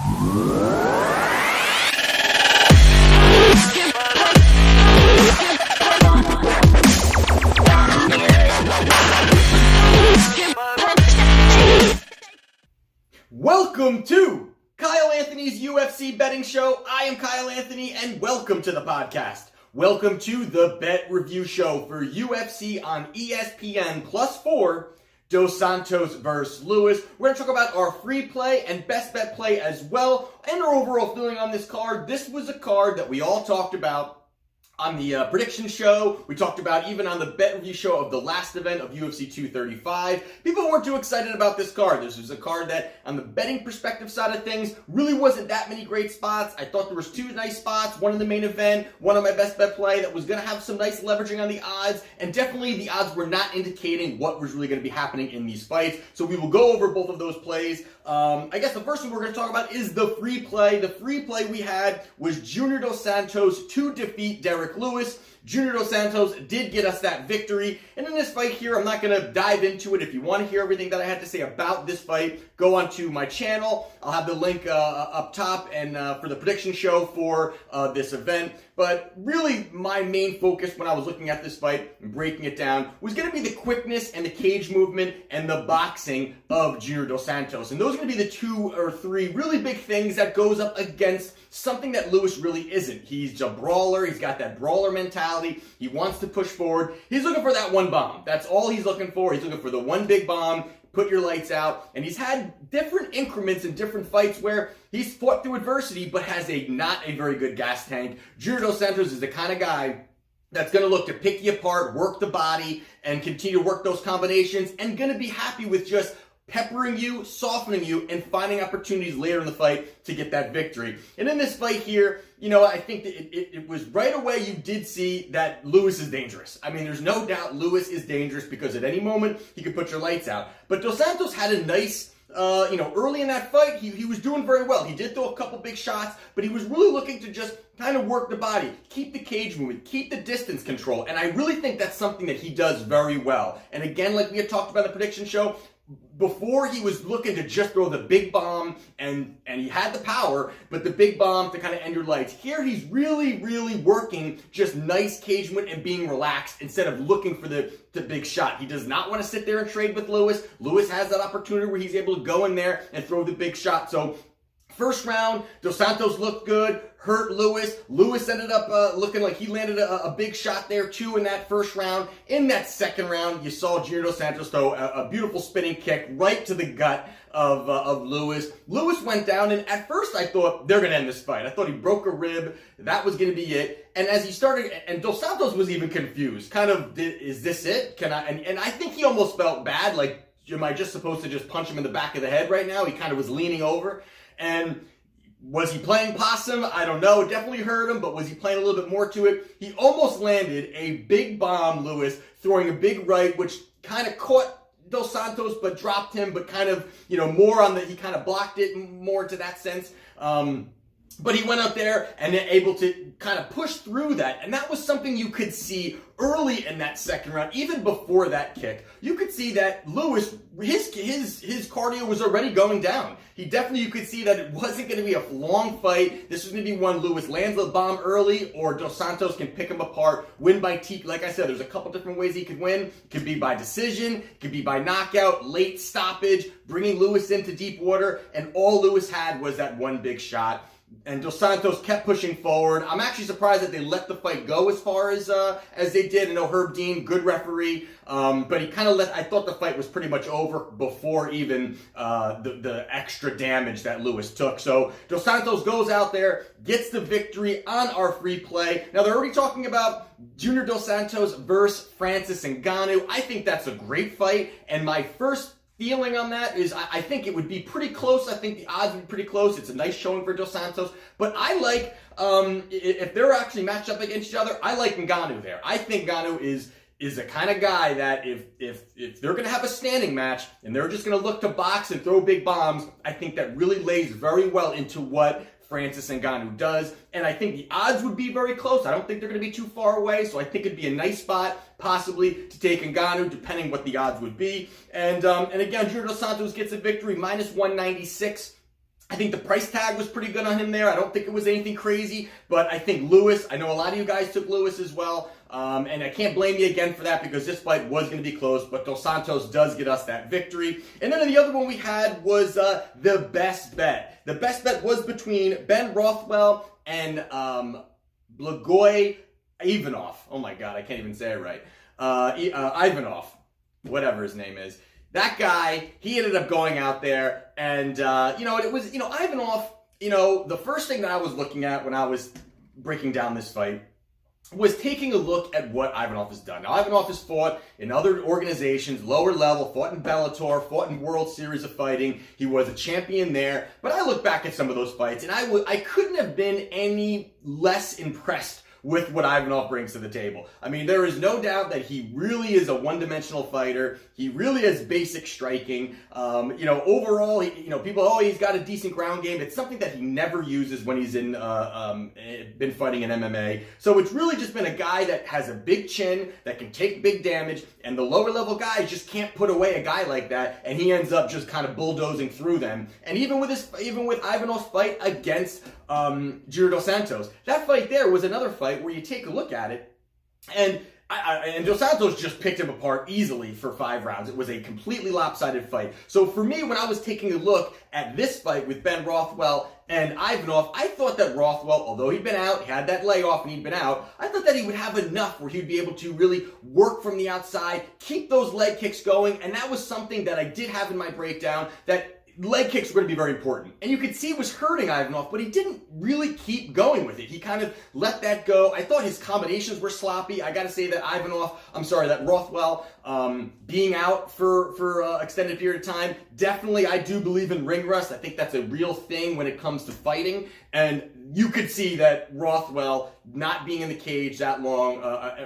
Welcome to Kyle Anthony's UFC betting show. I am Kyle Anthony and welcome to the podcast. Welcome to the bet review show for UFC on ESPN +4, Dos Santos versus Lewis. We're going to talk about our free play and best bet play as well and our overall feeling on this card. This was a card that we all talked about on the prediction show. We talked about even on the bet review show of the last event of UFC 235. People weren't too excited about this card. This was a card that, on the betting perspective side of things, really wasn't that many great spots. I thought there was two nice spots, one in the main event, one on my best bet play that was going to have some nice leveraging on the odds, and definitely the odds were not indicating what was really going to be happening in these fights. So we will go over both of those plays. I guess the first one we're going to talk about is the free play. The free play we had was Junior Dos Santos to defeat Derrick Lewis. Junior Dos Santos did get us that victory. And in this fight here, I'm not going to dive into it. If you want to hear everything that I had to say about this fight, go onto my channel. I'll have the link up top and for the prediction show for this event. But really, my main focus when I was looking at this fight and breaking it down was going to be the quickness and the cage movement and the boxing of Junior Dos Santos. And those are going to be the two or three really big things that goes up against something that Lewis really isn't. He's a brawler. He's got that brawler mentality. He wants to push forward. He's looking for that one bomb. That's all he's looking for. He's looking for the one big bomb, put your lights out. And he's had different increments in different fights where he's fought through adversity but has not a very good gas tank. Junior Dos Santos is the kind of guy that's going to look to pick you apart, work the body, and continue to work those combinations, and going to be happy with just peppering you, softening you, and finding opportunities later in the fight to get that victory. And in this fight here, I think that it was right away you did see that Lewis is dangerous. I mean, there's no doubt Lewis is dangerous because at any moment he could put your lights out. But Dos Santos had a nice, early in that fight, he was doing very well. He did throw a couple big shots, but he was really looking to just kind of work the body, keep the cage movement, keep the distance control. And I really think that's something that he does very well. And again, like we had talked about in the prediction show, before he was looking to just throw the big bomb, and he had the power, but the big bomb to kind of end your lights. Here he's really, really working just nice cage movement and being relaxed instead of looking for the big shot. He does not want to sit there and trade with Lewis. Lewis has that opportunity where he's able to go in there and throw the big shot. So first round, Dos Santos looked good, hurt Lewis. Lewis ended up looking like he landed a big shot there too in that first round. In that second round, you saw Junior Dos Santos throw a beautiful spinning kick right to the gut of Lewis. Lewis went down, and at first I thought they're going to end this fight. I thought he broke a rib. That was going to be it. And as he started, and Dos Santos was even confused. Kind of, is this it? Can I? And I think he almost felt bad, like, am I just supposed to just punch him in the back of the head right now? He kind of was leaning over. And was he playing possum? I don't know. It definitely hurt him, but was he playing a little bit more to it? He almost landed a big bomb, Lewis, throwing a big right, which kind of caught Dos Santos, but dropped him, but kind of, more on he kind of blocked it more to that sense. But he went out there and able to kind of push through that. And that was something you could see early in that second round, even before that kick. You could see that Lewis, his cardio was already going down. You could see that it wasn't going to be a long fight. This was going to be one Lewis lands the bomb early, or Dos Santos can pick him apart, win by like I said, there's a couple different ways he could win. It could be by decision, it could be by knockout, late stoppage, bringing Lewis into deep water, and all Lewis had was that one big shot. And Dos Santos kept pushing forward. I'm actually surprised that they let the fight go as far as they did. I know Herb Dean, good referee, but he kind of I thought the fight was pretty much over before even the extra damage that Lewis took. So Dos Santos goes out there, gets the victory on our free play. Now they're already talking about Junior Dos Santos versus Francis Ngannou. I think that's a great fight, and my first feeling on that is I think it would be pretty close. I think the odds would be pretty close. It's a nice showing for Dos Santos. But I like, if they're actually matched up against each other, I like Ngannou there. I think Ngannou is a kind of guy that if they're going to have a standing match and they're just going to look to box and throw big bombs, I think that really lays very well into what Francis Ngannou does. And I think the odds would be very close. I don't think they're going to be too far away. So I think it'd be a nice spot, possibly, to take Ngannou, depending what the odds would be. And again, Junior Dos Santos gets a victory, -196. I think the price tag was pretty good on him there. I don't think it was anything crazy, but I think Lewis, I know a lot of you guys took Lewis as well, and I can't blame you again for that because this fight was going to be close, but Dos Santos does get us that victory. And then the other one we had was the best bet. The best bet was between Ben Rothwell and Blagoy Ivanov. Oh my God, I can't even say it right. Ivanov, whatever his name is. That guy, he ended up going out there, and, it was, Ivanov, the first thing that I was looking at when I was breaking down this fight was taking a look at what Ivanov has done. Now, Ivanov has fought in other organizations, lower level, fought in Bellator, fought in World Series of Fighting. He was a champion there, but I look back at some of those fights, and I couldn't have been any less impressed with what Ivanov brings to the table. I mean, there is no doubt that he really is a one-dimensional fighter. He really has basic striking. Overall, people, he's got a decent ground game. It's something that he never uses when he's been fighting in MMA. So it's really just been a guy that has a big chin, that can take big damage, and the lower-level guys just can't put away a guy like that, and he ends up just kind of bulldozing through them. And even with Ivanov's fight against Júlio Dos Santos, that fight there was another fight where you take a look at it, and Dos Santos just picked him apart easily for 5 rounds. It was a completely lopsided fight. So for me, when I was taking a look at this fight with Ben Rothwell and Ivanov, I thought that Rothwell, although he'd been out, he had that layoff and he'd been out, I thought that he would have enough where he'd be able to really work from the outside, keep those leg kicks going, and that was something that I did have in my breakdown, that leg kicks were going to be very important. And you could see it was hurting Ivanov, but he didn't really keep going with it. He kind of let that go. I thought his combinations were sloppy. I got to say that that Rothwell being out for an extended period of time, definitely I do believe in ring rust. I think that's a real thing when it comes to fighting. And you could see that Rothwell not being in the cage that long,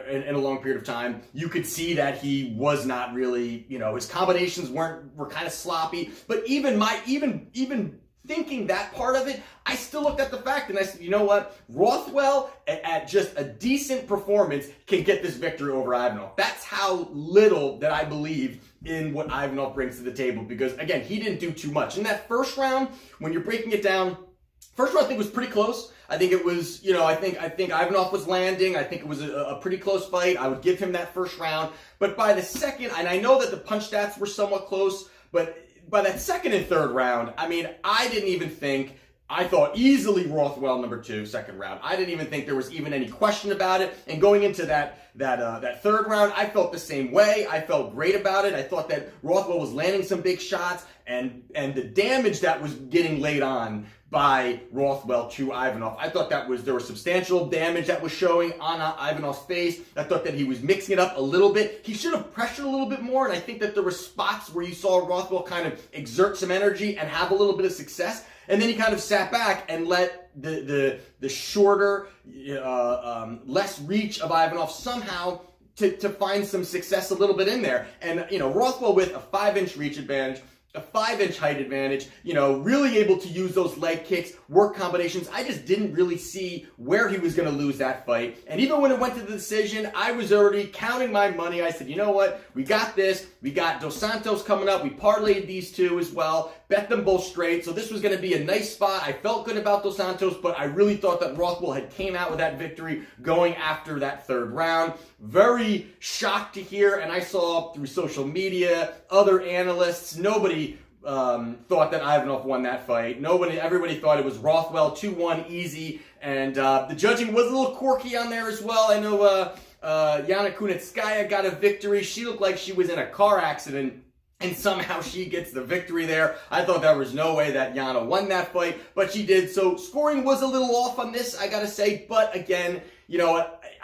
in a long period of time, you could see that he was not really, his combinations were kind of sloppy. But even thinking that part of it, I still looked at the fact and I said, you know what? Rothwell, at just a decent performance, can get this victory over Ivanov. That's how little that I believe in what Ivanov brings to the table, because again, he didn't do too much. In that first round, when you're breaking it down, first round I think was pretty close. I think it was, I think Ivanov was landing. I think it was a pretty close fight. I would give him that first round. But by the second, and I know that the punch stats were somewhat close, but by that second and third round, I mean, I thought easily Rothwell number 2, second round. I didn't even think there was even any question about it. And going into that third round, I felt the same way. I felt great about it. I thought that Rothwell was landing some big shots, and the damage that was getting laid on by Rothwell to Ivanov, I thought there was substantial damage that was showing on Ivanov's face. I thought that he was mixing it up a little bit. He should have pressured a little bit more, and I think that there were spots where you saw Rothwell kind of exert some energy and have a little bit of success, and then he kind of sat back and let the shorter, less reach of Ivanov somehow to find some success a little bit in there. And, Rothwell with a 5-inch reach advantage, a 5-inch height advantage, really able to use those leg kicks, work combinations. I just didn't really see where he was going to lose that fight. And even when it went to the decision, I was already counting my money. I said, you know what? We got this. We got Dos Santos coming up. We parlayed these two as well. Bet them both straight. So this was going to be a nice spot. I felt good about Dos Santos, but I really thought that Rothwell had came out with that victory going after that third round. Very shocked to hear, and I saw through social media, other analysts, nobody thought that Ivanov won that fight. Everybody thought it was Rothwell 2-1 easy, and the judging was a little quirky on there as well. I know Yana Kunitskaya got a victory. She looked like she was in a car accident, and somehow she gets the victory there. I thought there was no way that Yana won that fight, but she did. So scoring was a little off on this, I gotta say. But again,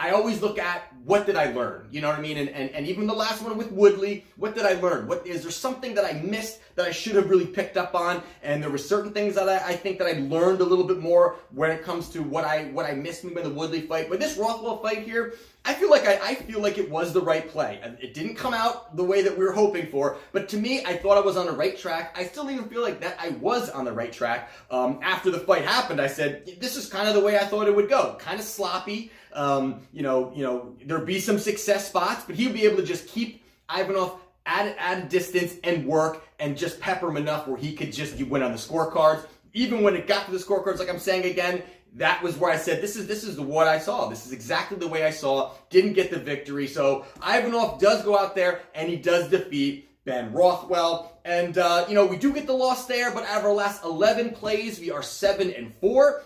I always look at what did I learn? You know what I mean? And even the last one with Woodley, what did I learn? Is there something that I missed that I should have really picked up on? And there were certain things that I think that I learned a little bit more when it comes to what I missed in the Woodley fight. But this Rothwell fight here, I feel like it was the right play. It didn't come out the way that we were hoping for, but to me, I thought I was on the right track. I still even feel like that I was on the right track. After the fight happened, I said, this is kind of the way I thought it would go. Kind of sloppy. There'd be some success spots, but he'd be able to just keep Ivanov at a distance and work and just pepper him enough where he could just win on the scorecards. even when it got to the scorecards, like I'm saying again, that was where I said, this is what I saw. This is exactly the way I saw. Didn't get the victory. So Ivanov does go out there and he does defeat Ben Rothwell. And, we do get the loss there, but out of our last 11 plays, we are 7-4,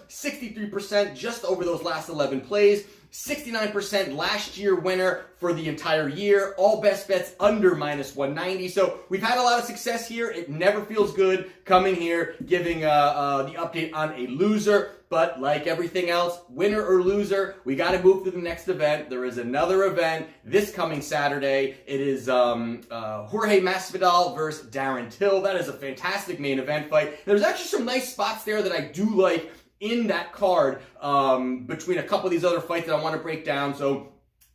63% just over those last 11 plays. 69% last year winner for the entire year. All best bets under -190. So we've had a lot of success here. It never feels good coming here, giving the update on a loser. But like everything else, winner or loser, we got to move to the next event. There is another event this coming Saturday. It is Jorge Masvidal versus Darren Till. That is a fantastic main event fight. There's actually some nice spots there that I do like in that card between a couple of these other fights that I want to break down. So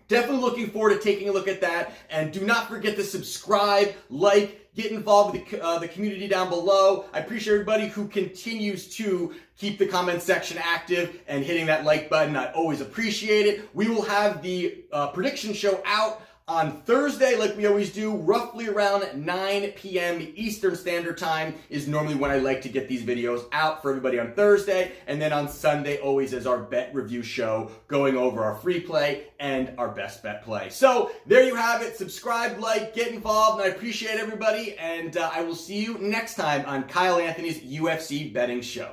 definitely looking forward to taking a look at that. And do not forget to subscribe, like, get involved with the community down below. I appreciate everybody who continues to keep the comment section active and hitting that like button. I always appreciate it. We will have the prediction show out on Thursday, like we always do, roughly around 9 p.m. Eastern Standard Time is normally when I like to get these videos out for everybody on Thursday. And then on Sunday, always is our bet review show, going over our free play and our best bet play. So there you have it. Subscribe, like, get involved, and I appreciate everybody. And I will see you next time on Kyle Anthony's UFC Betting Show.